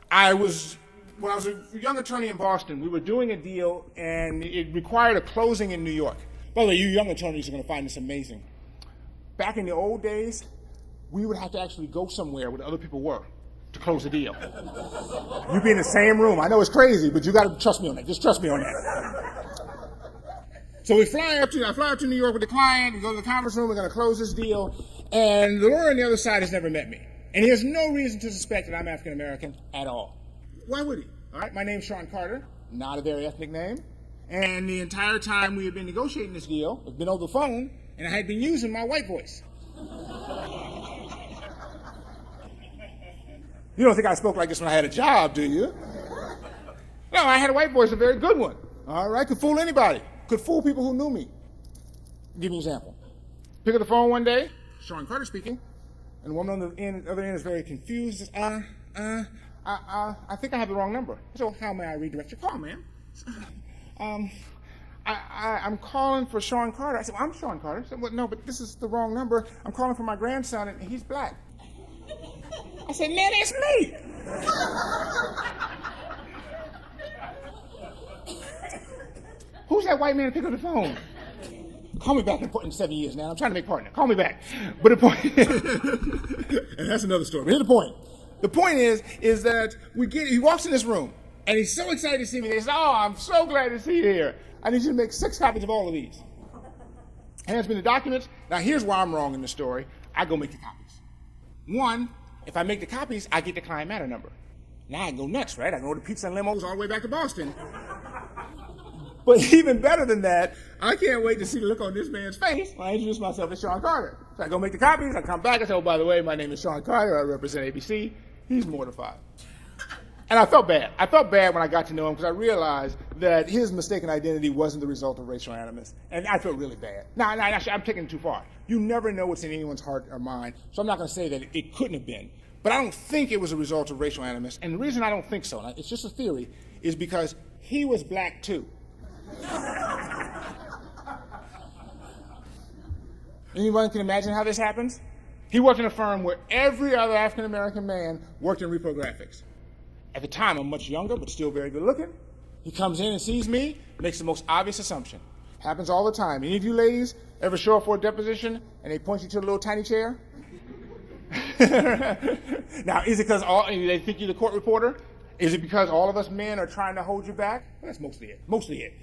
When I was a young attorney in Boston, we were doing a deal, and it required a closing in New York. By the way, you young attorneys are going to find this amazing. Back in the old days, we would have to actually go somewhere where the other people were to close the deal. You'd be in the same room. I know it's crazy, but you got to trust me on that. Just trust me on that. So I fly up to New York with the client, we go to the conference room, we're going to close this deal, and the lawyer on the other side has never met me. And he has no reason to suspect that I'm African American at all. Why would he? All right, my name's Sean Carter, not a very ethnic name. And the entire time we had been negotiating this deal, it's been over the phone, and I had been using my white voice. You don't think I spoke like this when I had a job, do you? No, I had a white voice, a very good one. All right, could fool anybody. Could fool people who knew me. I'll give you an example. Pick up the phone one day, Sean Carter speaking, and the woman on the other end is very confused. Says, I think I have the wrong number. So how may I redirect your call, ma'am? I'm calling for Sean Carter. I said, well, I'm Sean Carter. I said, well, no, but this is the wrong number. I'm calling for my grandson, and he's black. I said, man, it's me. Who's that white man to pick up the phone? Call me back in 7 years now. I'm trying to make partner. Call me back. But the point, and that's another story. But here's the point. The point is that he walks in this room, and he's so excited to see me. He says, oh, I'm so glad to see you here. I need you to make 6 copies of all of these. Hands me the documents. Now, here's where I'm wrong in the story. I go make the copies. One, if I make the copies, I get the client matter number. Now I go nuts, right? I go to pizza and limos all the way back to Boston. But even better than that, I can't wait to see the look on this man's face when I introduce myself as Sean Carter. So I go make the copies, I come back, I say, oh, by the way, my name is Sean Carter, I represent ABC. He's mortified. And I felt bad. I felt bad when I got to know him because I realized that his mistaken identity wasn't the result of racial animus. And I felt really bad. Now, actually, I'm taking it too far. You never know what's in anyone's heart or mind, so I'm not going to say that it couldn't have been. But I don't think it was a result of racial animus. And the reason I don't think so, and it's just a theory, is because he was black too. Anyone can imagine how this happens? He worked in a firm where every other African-American man worked in reprographics. At the time, I'm much younger, but still very good looking. He comes in and sees me, makes the most obvious assumption. Happens all the time. Any of you ladies ever show up for a deposition and they point you to a little tiny chair? Now, is it because they think you're the court reporter? Is it because all of us men are trying to hold you back? Well, that's mostly it.